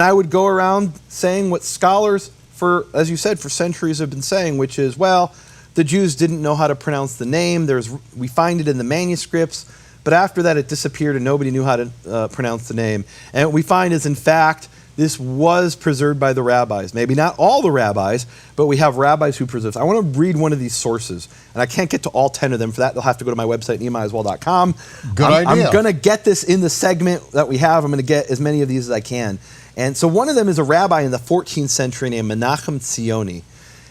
I would go around saying what scholars, as you said, for centuries have been saying, which is, well, the Jews didn't know how to pronounce the name. We find it in the manuscripts, but after that it disappeared and nobody knew how to pronounce the name. And what we find is, in fact, this was preserved by the rabbis. Maybe not all the rabbis, but we have rabbis who preserve. I want to read one of these sources, and I can't get to all 10 of them. For that, they'll have to go to my website, nehemiaaswell.com. Good idea. I'm going to get this in the segment that we have. I'm going to get as many of these as I can. And so one of them is a rabbi in the 14th century named Menachem Tzioni.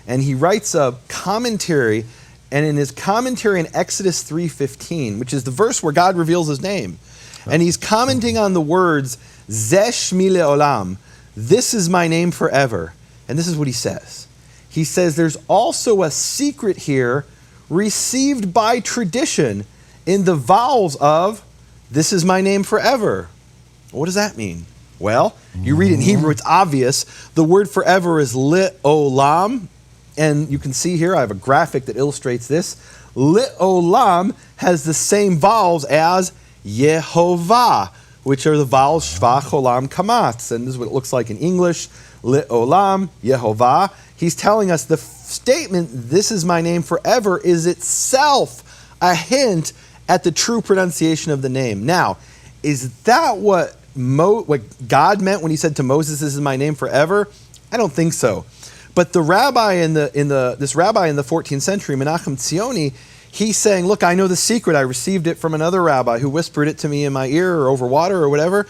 And he writes a commentary, and in his commentary in Exodus 3:15, which is the verse where God reveals his name, and he's commenting on the words, Zeh Shmi Le'olam, this is my name forever. And this is what he says. He says there's also a secret here received by tradition in the vowels of, this is my name forever. What does that mean? Well, you read it in Hebrew, it's obvious. The word forever is Le'olam. And you can see here, I have a graphic that illustrates this. Le'olam has the same vowels as Yehovah, which are the vowels Shva, Cholam, Kamatz. And this is what it looks like in English. Le'olam, Yehovah. He's telling us the statement, this is my name forever, is itself a hint at the true pronunciation of the name. Now, is that what God meant when he said to Moses, this is my name forever? I don't think so. But the rabbi this rabbi in the 14th century, Menachem Tzioni, he's saying, look, I know the secret. I received it from another rabbi who whispered it to me in my ear or over water or whatever.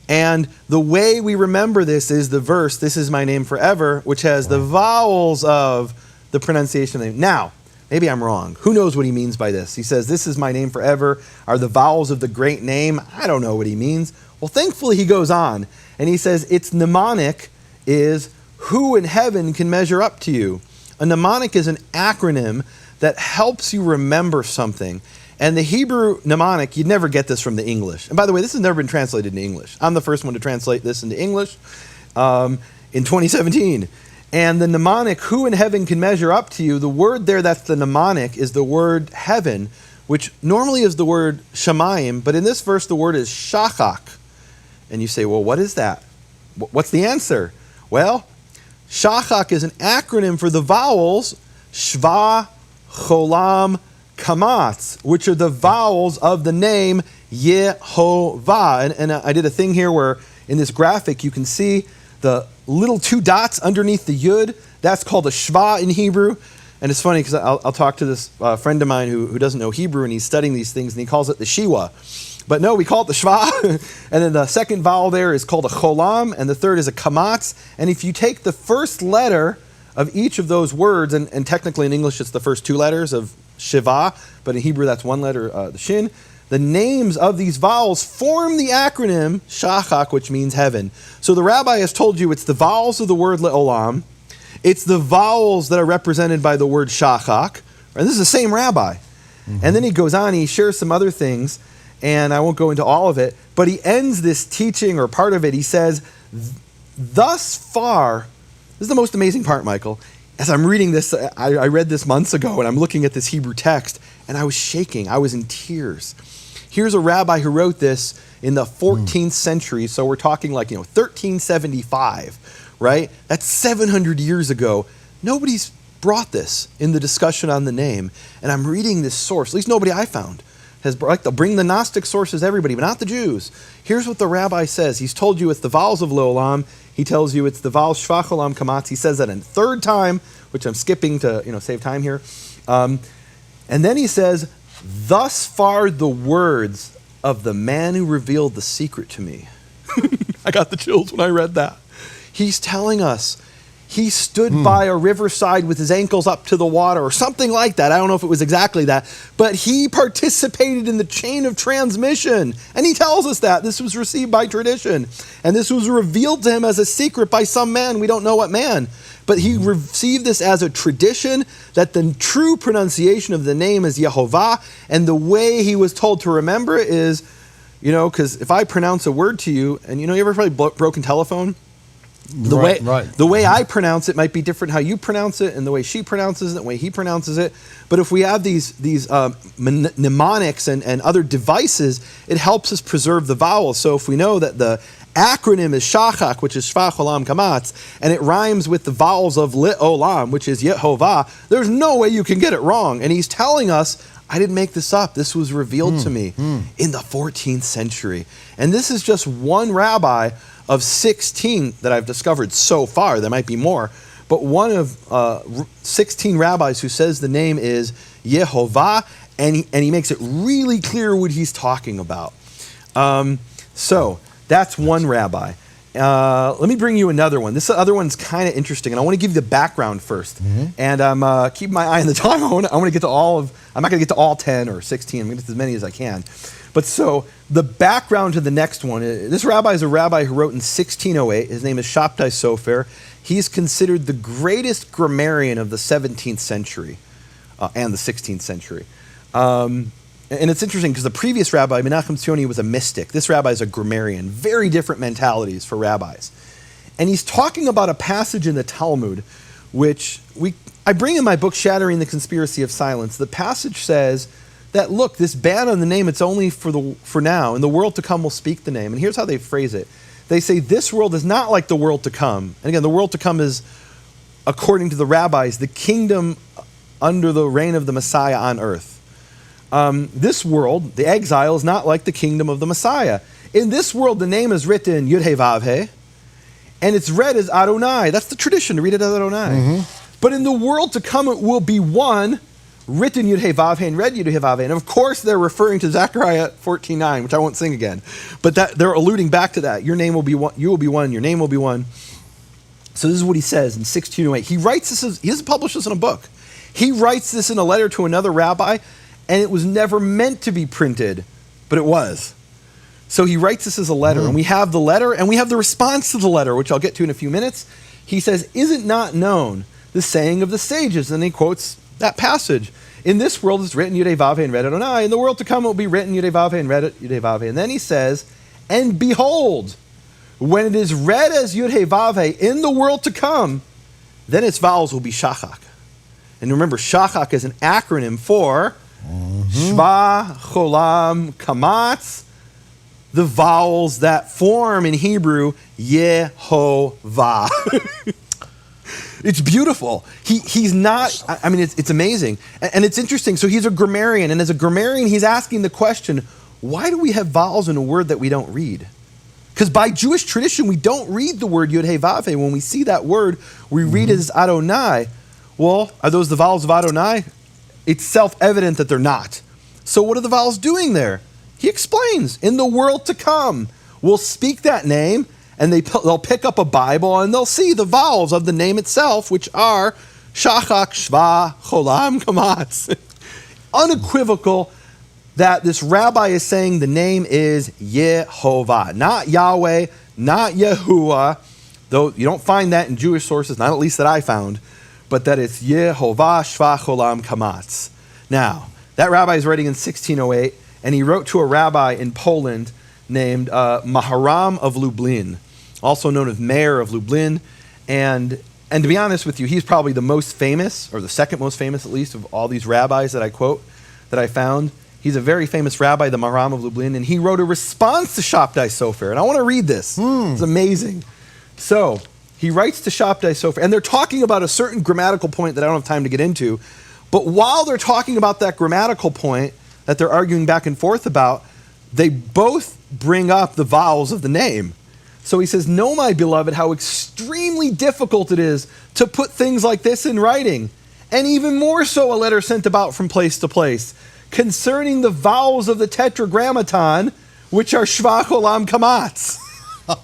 And the way we remember this is the verse, this is my name forever, which has the vowels of the pronunciation of the name. Now, maybe I'm wrong. Who knows what he means by this? He says, this is my name forever, are the vowels of the great name. I don't know what he means. Well, thankfully he goes on, and he says, its mnemonic is, who in heaven can measure up to you? A mnemonic is an acronym that helps you remember something. And the Hebrew mnemonic, you'd never get this from the English. And by the way, this has never been translated into English. I'm the first one to translate this into English in 2017. And the mnemonic, who in heaven can measure up to you, the word there that's the mnemonic is the word heaven, which normally is the word shamayim, but in this verse the word is shachak. And you say, well, what is that? What's the answer? Well, shachak is an acronym for the vowels Shva, Cholam, Kamatz, which are the vowels of the name Yehovah. And I did a thing here where in this graphic you can see the little two dots underneath the Yud. That's called a Shva in Hebrew. And it's funny because I'll talk to this friend of mine who doesn't know Hebrew, and he's studying these things, and he calls it the Shiwa. But no, we call it the Shva. And then the second vowel there is called a Cholam, and the third is a Kamatz. And if you take the first letter of each of those words, and technically in English it's the first two letters of Shiva, but in Hebrew that's one letter, the Shin, the names of these vowels form the acronym Shachak, which means heaven. So the rabbi has told you it's the vowels of the word Le'olam, it's the vowels that are represented by the word Shachak, and this is the same rabbi. Mm-hmm. And then he goes on, he shares some other things, and I won't go into all of it, but he ends this teaching, or part of it, he says, thus far, this is the most amazing part, Michael. As I'm reading this, I read this months ago, and I'm looking at this Hebrew text, and I was shaking. I was in tears. Here's a rabbi who wrote this in the 14th century, so we're talking like, 1375, right? That's 700 years ago. Nobody's brought this in the discussion on the name, and I'm reading this source, at least nobody I found has brought. They'll bring the Gnostic sources, everybody, but not the Jews. Here's what the rabbi says. He's told you it's the vowels of Le'olam. He tells you it's the vowels Shva, Cholam, Kamatz. He says that a third time, which I'm skipping to save time here. And then he says, thus far the words of the man who revealed the secret to me. I got the chills when I read that. He's telling us he stood by a riverside with his ankles up to the water or something like that. I don't know if it was exactly that, but he participated in the chain of transmission. And he tells us that this was received by tradition. And this was revealed to him as a secret by some man. We don't know what man. But he received this as a tradition that the true pronunciation of the name is Yehovah. And the way he was told to remember it is, because if I pronounce a word to you, and you ever probably broken telephone? The way I pronounce it might be different how you pronounce it, and the way she pronounces it, the way he pronounces it. But if we have these mnemonics and other devices, it helps us preserve the vowels. So if we know that the acronym is Shachak, which is Shvach Olam Kamatz, and it rhymes with the vowels of Lit Olam, which is Yehovah, there's no way you can get it wrong. And he's telling us, I didn't make this up. This was revealed to me in the 14th century. And this is just one rabbi of 16 that I've discovered so far. There might be more. But one of 16 rabbis who says the name is Yehovah, and he makes it really clear what he's talking about. So that's one rabbi. Let me bring you another one. This other one's kind of interesting, and I want to give you the background first. And I'm keeping my eye on the time. I want to get to all of. I'm not going to get to all 10 or 16. I'm going to get to as many as I can. But so the background to the next one. This rabbi is a rabbi who wrote in 1608. His name is Shabtai Sofer. He's considered the greatest grammarian of the 17th century and the 16th century. And it's interesting because the previous rabbi, Menachem Tzioni, was a mystic. This rabbi is a grammarian. Very different mentalities for rabbis. And he's talking about a passage in the Talmud, which I bring in my book, Shattering the Conspiracy of Silence. The passage says that, look, this ban on the name, it's only for now. In the world to come, we'll speak the name. And here's how they phrase it. They say, this world is not like the world to come. And again, the world to come is, according to the rabbis, the kingdom under the reign of the Messiah on earth. This world, the exile, is not like the kingdom of the Messiah. In this world, the name is written Yud-Heh-Vav-Heh, and it's read as Adonai. That's the tradition, to read it as Adonai. But in the world to come, it will be one, written Yud-Heh-Vav-Heh and read Yud-Heh-Vav-Heh. And of course, they're referring to Zechariah 14:9, which I won't sing again. But they're alluding back to that. Your name will be one, you will be one, your name will be one. So this is what he says in 1608. He writes this, he doesn't publish this in a book. He writes this in a letter to another rabbi, and it was never meant to be printed, but it was. So he writes this as a letter, and we have the letter, and we have the response to the letter, which I'll get to in a few minutes. He says, is it not known, the saying of the sages? And he quotes that passage. In this world it's written Yud-Heh-Vav-Heh and read Adonai. In the world to come it will be written Yud-Heh-Vav-Heh and read Yud-Heh-Vav-Heh. And then he says, and behold, when it is read as Yud-Heh-Vav-Heh in the world to come, then its vowels will be Shachak. And remember, Shachak is an acronym for Shva, Cholam, Kamatz, the vowels that form in Hebrew Yehovah. It's beautiful. He's not, I mean, it's amazing. And it's interesting. So he's a grammarian, and as a grammarian, he's asking the question, why do we have vowels in a word that we don't read? Because by Jewish tradition, we don't read the word Yud-Heh-Vav-Heh. When we see that word, we read it as Adonai. Well, are those the vowels of Adonai? It's self-evident that they're not. So what are the vowels doing there? He explains, in the world to come, we'll speak that name, and they'll pick up a Bible, and they'll see the vowels of the name itself, which are Shachak, Shva, Cholam, Kamatz. Unequivocal that this rabbi is saying the name is Yehovah, not Yahweh, not Yahuwah, though you don't find that in Jewish sources, not at least that I found, but that it's Yehovah, Shva, Cholam, Kamatz. Now, that rabbi is writing in 1608, and he wrote to a rabbi in Poland named Maharam of Lublin, also known as Mayor of Lublin. And to be honest with you, he's probably the most famous, or the second most famous at least, of all these rabbis that I quote, that I found. He's a very famous rabbi, the Maharam of Lublin, and he wrote a response to Shabtai Sofer. And I want to read this. It's amazing. So he writes to Shabtai Sofer, and they're talking about a certain grammatical point that I don't have time to get into. But while they're talking about that grammatical point that they're arguing back and forth about, they both bring up the vowels of the name. So he says, know, my beloved, how extremely difficult it is to put things like this in writing, and even more so a letter sent about from place to place, concerning the vowels of the tetragrammaton, which are Shva, Cholam, Kamatz.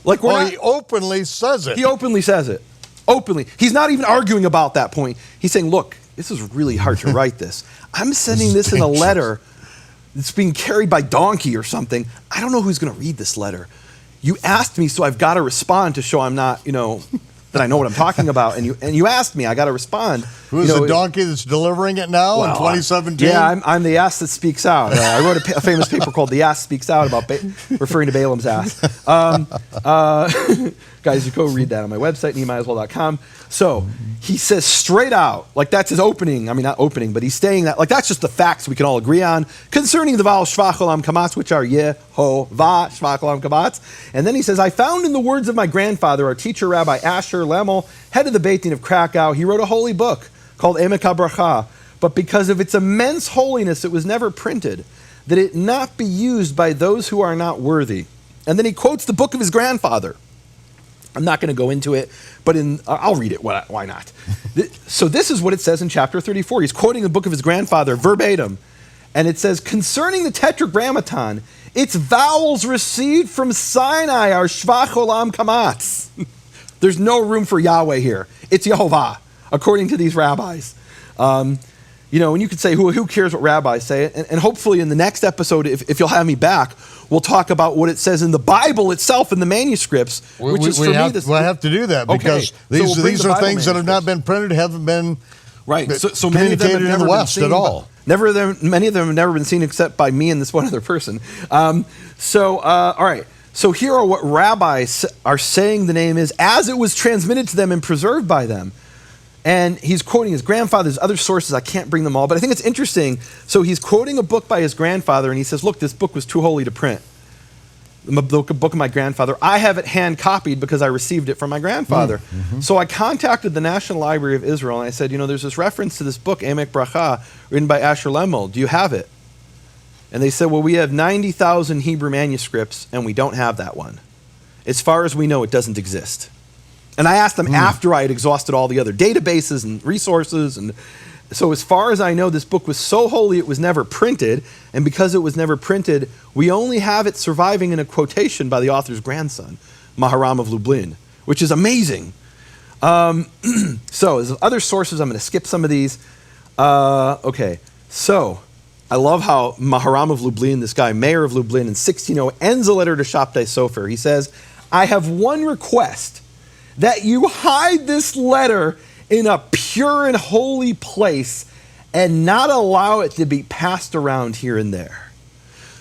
Like he openly says it. He openly says it. Openly. He's not even arguing about that point. He's saying, look, this is really hard to write this. I'm sending this in a letter. It's being carried by donkey or something. I don't know who's going to read this letter. You asked me, so I've got to respond to show I'm not, that I know what I'm talking about. And you asked me, I got to respond. Who's the donkey that's delivering it now in 2017? Yeah, I'm the ass that speaks out. I wrote a famous paper called "The Ass Speaks Out" about referring to Balaam's ass. Guys, you go read that on my website, nehemiaswell.com. So he says straight out, like that's his opening. I mean, not opening, but he's saying that, like that's just the facts we can all agree on concerning the vowels Shva, Cholam, Kamatz, which are Yehovah. Yehovah, Shvach Olam Kabatz. And then he says, I found in the words of my grandfather, our teacher, Rabbi Asher Lemel, head of the Beit Din of Krakow, he wrote a holy book called Emek HaBracha. But because of its immense holiness, it was never printed, that it not be used by those who are not worthy. And then he quotes the book of his grandfather. I'm not going to go into it, but I'll read it. Why not? So this is what it says in chapter 34. He's quoting the book of his grandfather verbatim. And it says, concerning the Tetragrammaton, its vowels received from Sinai are Shvach Olam Kamatz. There's no room for Yahweh here. It's Yehovah, according to these rabbis. And you could say, who cares what rabbis say? And hopefully in the next episode, if you'll have me back, we'll talk about what it says in the Bible itself in the manuscripts, which is for me. We'll have to do that because these are things that have not been printed, haven't been so many of them have in never the West been seen, at all. Many of them have never been seen except by me and this one other person. All right. So here are what rabbis are saying the name is as it was transmitted to them and preserved by them. And he's quoting his grandfather's other sources. I can't bring them all, but I think it's interesting. So he's quoting a book by his grandfather, and he says, look, this book was too holy to print. The book of my grandfather. I have it hand copied because I received it from my grandfather. Mm-hmm. So I contacted the National Library of Israel, and I said, there's this reference to this book, Emek Bracha, written by Asher Lemel. Do you have it? And they said, well, we have 90,000 Hebrew manuscripts, and we don't have that one. As far as we know, it doesn't exist. And I asked them after I had exhausted all the other databases and resources. And so as far as I know, this book was so holy it was never printed. And because it was never printed, we only have it surviving in a quotation by the author's grandson, Maharam of Lublin, which is amazing. So as other sources, I'm going to skip some of these. Okay, so I love how Maharam of Lublin, this guy, mayor of Lublin, in 1600, ends a letter to Shabtai Sofer. He says, I have one request, that you hide this letter in a pure and holy place and not allow it to be passed around here and there.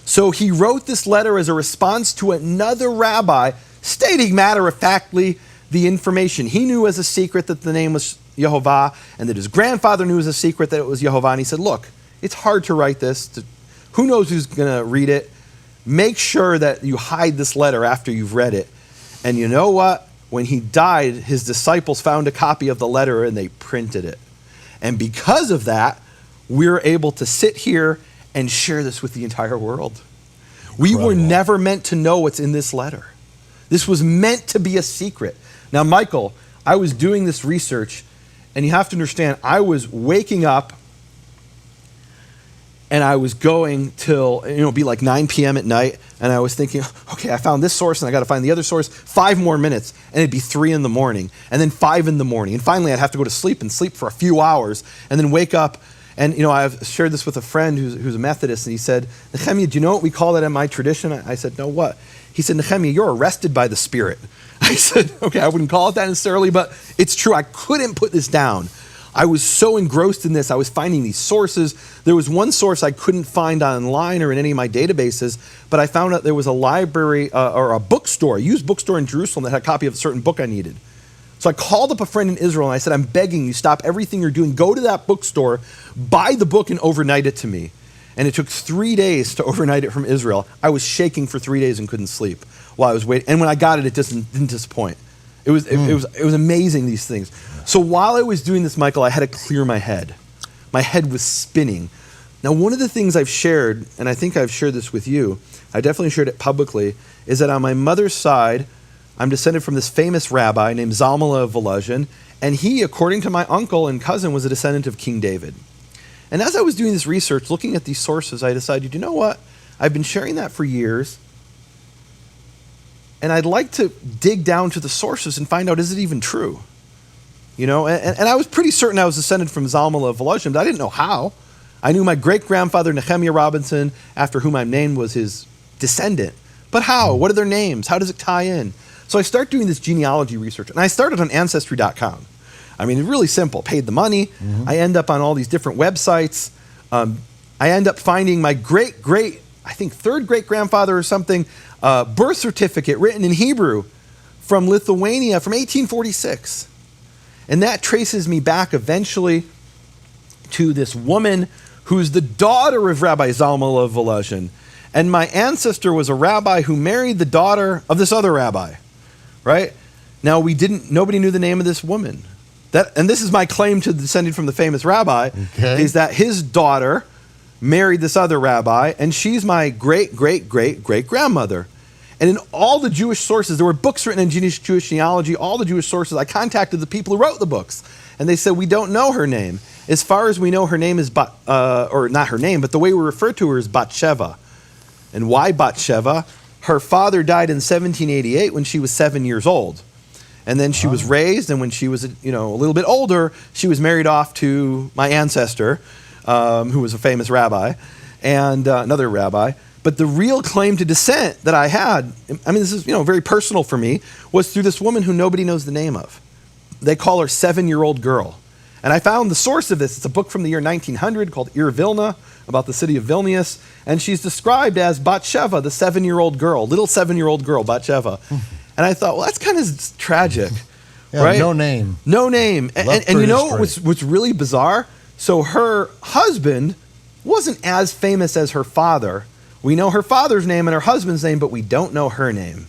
So he wrote this letter as a response to another rabbi stating matter-of-factly the information. He knew as a secret that the name was Yehovah and that his grandfather knew as a secret that it was Yehovah. And he said, look, it's hard to write this. Who knows who's going to read it? Make sure that you hide this letter after you've read it. And you know what? When he died, his disciples found a copy of the letter and they printed it. And because of that, we're able to sit here and share this with the entire world. We were never meant to know what's in this letter. This was meant to be a secret. Now, Michael, I was doing this research, and you have to understand, I was waking up and I was going till, be like 9 p.m. at night, and I was thinking, okay, I found this source, and I got to find the other source. 5 more minutes, and it'd be 3 in the morning, and then 5 in the morning, and finally I'd have to go to sleep and sleep for a few hours, and then wake up. And I've shared this with a friend who's a Methodist, and he said, Nehemia, do you know what we call that in my tradition? I said, no, what? He said, Nehemia, you're arrested by the Spirit. I said, okay, I wouldn't call it that necessarily, but it's true. I couldn't put this down. I was so engrossed in this. I was finding these sources. There was one source I couldn't find online or in any of my databases, but I found out there was a library or a bookstore, a used bookstore in Jerusalem that had a copy of a certain book I needed. So I called up a friend in Israel and I said, I'm begging you, stop everything you're doing, go to that bookstore, buy the book and overnight it to me. And it took 3 days to overnight it from Israel. I was shaking for 3 days and couldn't sleep while I was waiting. And when I got it, it didn't disappoint. It was amazing, these things. So while I was doing this, Michael, I had to clear my head. My head was spinning. Now, one of the things I've shared, and I think I've shared this with you, I definitely shared it publicly, is that on my mother's side, I'm descended from this famous rabbi named Zalmala of Volozhin, and he, according to my uncle and cousin, was a descendant of King David. And as I was doing this research, looking at these sources, I decided, you know what? I've been sharing that for years, and I'd like to dig down to the sources and find out, is it even true? And I was pretty certain I was descended from Zalmala of Volozhin, but I didn't know how. I knew my great-grandfather, Nehemia Robinson, after whom I'm named, was his descendant. But how? What are their names? How does it tie in? So I start doing this genealogy research, and I started on Ancestry.com. I mean, really simple. Paid the money. Mm-hmm. I end up on all these different websites. I end up finding my third great-grandfather or something, birth certificate written in Hebrew from Lithuania from 1846. And that traces me back eventually to this woman who's the daughter of Rabbi Zalmala of Volozhin. And my ancestor was a rabbi who married the daughter of this other rabbi, right? Now, nobody knew the name of this woman. And this is my claim to descending from the famous rabbi, is that his daughter married this other rabbi, and she's my great-great-great-great-grandmother. And in all the Jewish sources, there were books written in Jewish genealogy, all the Jewish sources, I contacted the people who wrote the books. And they said, we don't know her name. As far as we know, her name is, or not her name, but the way we refer to her is Bathsheba. And why Bathsheba? Her father died in 1788 when she was 7 years old. And then she was raised, and when she was a little bit older, she was married off to my ancestor, who was a famous rabbi, and another rabbi. But the real claim to descent that I had, I mean, this is very personal for me, was through this woman who nobody knows the name of. They call her 7-year-old girl. And I found the source of this. It's a book from the year 1900 called Ir Vilna, about the city of Vilnius. And she's described as Bathsheba, the 7-year-old girl, little 7-year-old girl, Bathsheba. And I thought, well, that's kind of tragic, right? No name. No name. And you know what's really bizarre? So her husband wasn't as famous as her father. We know her father's name and her husband's name, but we don't know her name,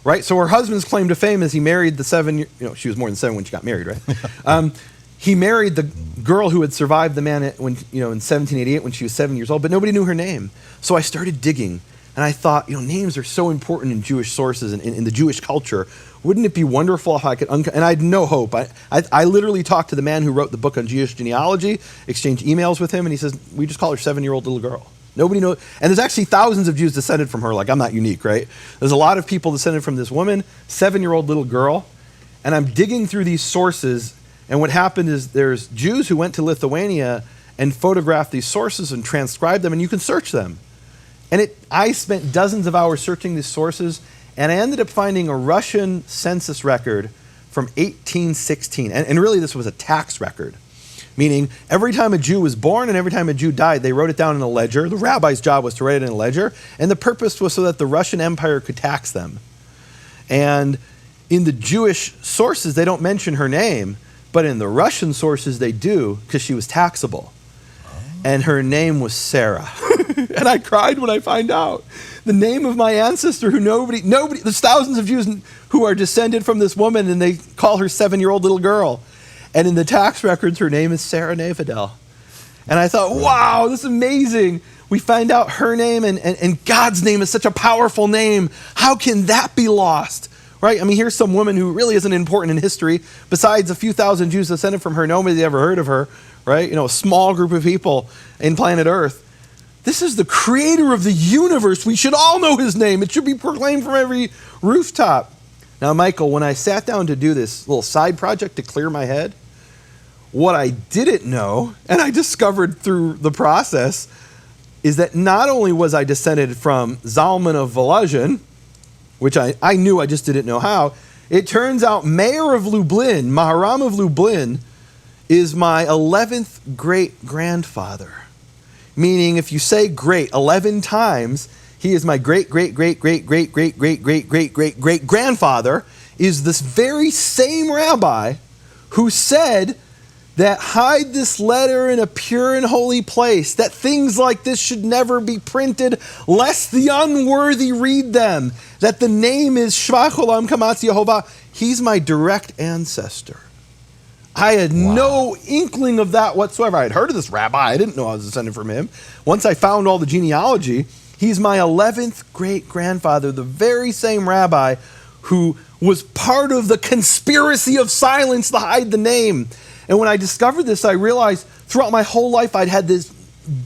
right? So her husband's claim to fame is he married the she was more than 7 when she got married, right? He married the girl who had survived the man in 1788 when she was 7 years old, but nobody knew her name. So I started digging, and I thought, names are so important in Jewish sources and in the Jewish culture. Wouldn't it be wonderful if I could, and I had no hope. I literally talked to the man who wrote the book on Jewish genealogy, exchanged emails with him, and he says, we just call her 7-year-old little girl. Nobody knows, and there's actually thousands of Jews descended from her, like I'm not unique, right? There's a lot of people descended from this woman, 7-year-old little girl, and I'm digging through these sources, and what happened is there's Jews who went to Lithuania and photographed these sources and transcribed them, and you can search them. And I spent dozens of hours searching these sources, and I ended up finding a Russian census record from 1816. And really, this was a tax record, meaning every time a Jew was born and every time a Jew died, they wrote it down in a ledger. The rabbi's job was to write it in a ledger, and the purpose was so that the Russian Empire could tax them. And in the Jewish sources, they don't mention her name, but in the Russian sources, they do, because she was taxable. And her name was Sarah. And I cried when I find out. The name of my ancestor who nobody, there's thousands of Jews who are descended from this woman, and they call her 7-year-old little girl. And in the tax records, her name is Sarah Nevedel. And I thought, wow, this is amazing. We find out her name, and God's name is such a powerful name. How can that be lost? Right? I mean, here's some woman who really isn't important in history. Besides a few thousand Jews descended from her, nobody ever heard of her. Right? A small group of people in planet Earth. This is the creator of the universe. We should all know his name. It should be proclaimed from every rooftop. Now, Michael, when I sat down to do this little side project to clear my head, what I didn't know, and I discovered through the process, is that not only was I descended from Zalman of Volozhin, which I knew, I just didn't know how, it turns out Mayor of Lublin, Maharam of Lublin, is my 11th great-grandfather. Meaning, if you say great 11 times, he is my great-great-great-great-great-great-great-great-great-great-grandfather, is this very same rabbi who said that hide this letter in a pure and holy place, that things like this should never be printed, lest the unworthy read them, that the name is Shvach Olam Kamatz Yehovah. He's my direct ancestor. I had no inkling of that whatsoever. I had heard of this rabbi. I didn't know I was descended from him. Once I found all the genealogy, he's my 11th great-grandfather, the very same rabbi who was part of the conspiracy of silence to hide the name. And when I discovered this, I realized throughout my whole life I'd had this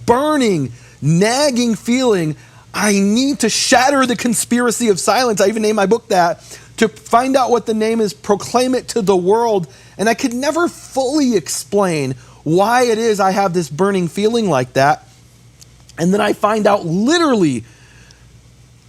burning, nagging feeling, I need to shatter the conspiracy of silence. I even named my book that, to find out what the name is, proclaim it to the world. And I could never fully explain why it is I have this burning feeling like that. And then I find out literally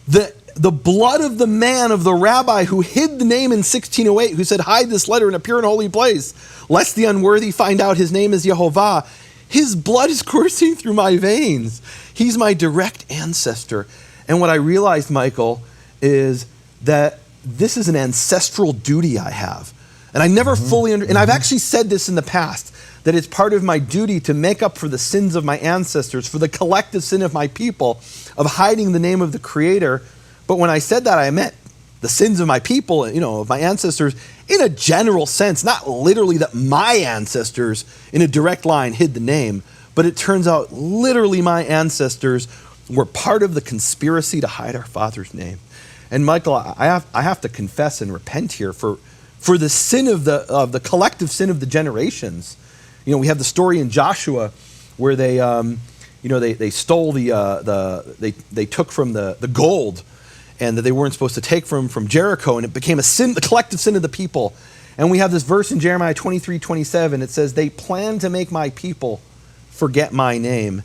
that the blood of the man, of the rabbi who hid the name in 1608, who said, hide this letter in a pure and holy place, lest the unworthy find out his name is Yehovah, his blood is coursing through my veins. He's my direct ancestor. And what I realized, Michael, is that this is an ancestral duty I have. And I never fully and I've actually said this in the past. that it's part of my duty to make up for the sins of my ancestors, for the collective sin of my people, of hiding the name of the Creator. But when I said that, I meant the sins of my people, of my ancestors, in a general sense, not literally that my ancestors in a direct line hid the name, but it turns out literally my ancestors were part of the conspiracy to hide our Father's name. And Michael, I have to confess and repent here for the sin of the collective sin of the generations. We have the story in Joshua where they stole they took from the gold, and that they weren't supposed to take from Jericho, and it became a sin, the collective sin of the people. And we have this verse in Jeremiah 23:27. It says, "They plan to make my people forget my name."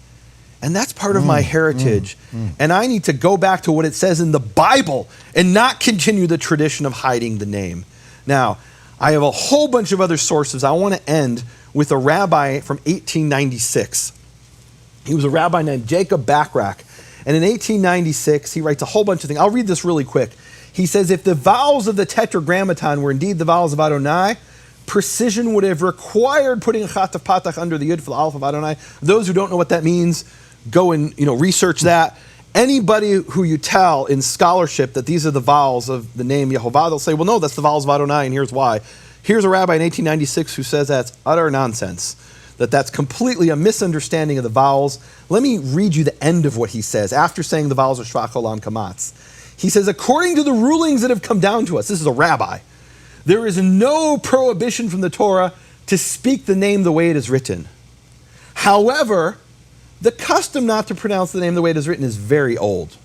And that's part of my heritage. And I need to go back to what it says in the Bible and not continue the tradition of hiding the name. Now, I have a whole bunch of other sources. I want to end with a rabbi from 1896. He was a rabbi named Jacob Bachrach. And in 1896, he writes a whole bunch of things. I'll read this really quick. He says, if the vowels of the Tetragrammaton were indeed the vowels of Adonai, precision would have required putting a chat of patach under the yud for the aleph of Adonai. Those who don't know what that means, go and research that. Anybody who you tell in scholarship that these are the vowels of the name Yehovah, they'll say, well, no, that's the vowels of Adonai, and here's why. Here's a rabbi in 1896 who says that's utter nonsense, that's completely a misunderstanding of the vowels. Let me read you the end of what he says after saying the vowels are shvach olam kamatz. He says, according to the rulings that have come down to us, this is a rabbi, there is no prohibition from the Torah to speak the name the way it is written. However, the custom not to pronounce the name the way it is written is very old.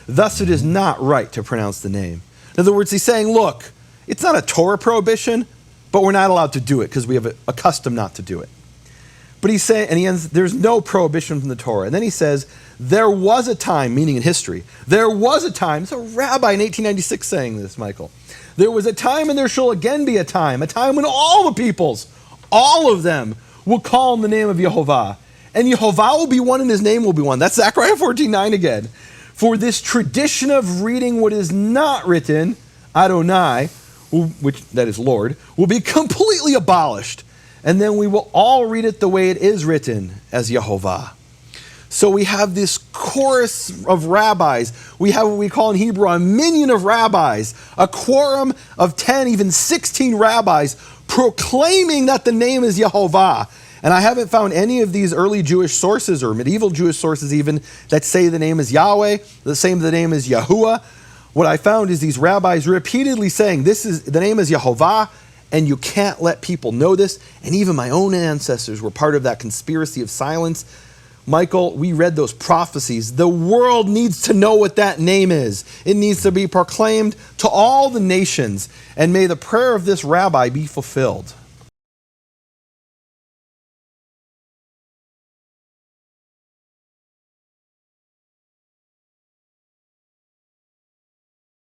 Thus, it is not right to pronounce the name. In other words, he's saying, look, it's not a Torah prohibition, but we're not allowed to do it because we have a custom not to do it. But he's saying, and he ends, there's no prohibition from the Torah. And then he says, there was a time, meaning in history, there was a time, it's a rabbi in 1896 saying this, Michael. There was a time and there shall again be a time when all the peoples, all of them, will call on the name of Yehovah. And Yehovah will be one and his name will be one. That's Zechariah 14:9 again. For this tradition of reading what is not written, Adonai, which that is Lord, will be completely abolished. And then we will all read it the way it is written, as Yehovah. So we have this chorus of rabbis. We have what we call in Hebrew a minyan of rabbis, a quorum of 10, even 16 rabbis proclaiming that the name is Yehovah. And I haven't found any of these early Jewish sources or medieval Jewish sources even that say the name is Yahweh, the same the name is Yahuwah. What I found is these rabbis repeatedly saying the name is Yehovah, and you can't let people know this. And even my own ancestors were part of that conspiracy of silence. Michael, we read those prophecies. The world needs to know what that name is. It needs to be proclaimed to all the nations. And may the prayer of this rabbi be fulfilled.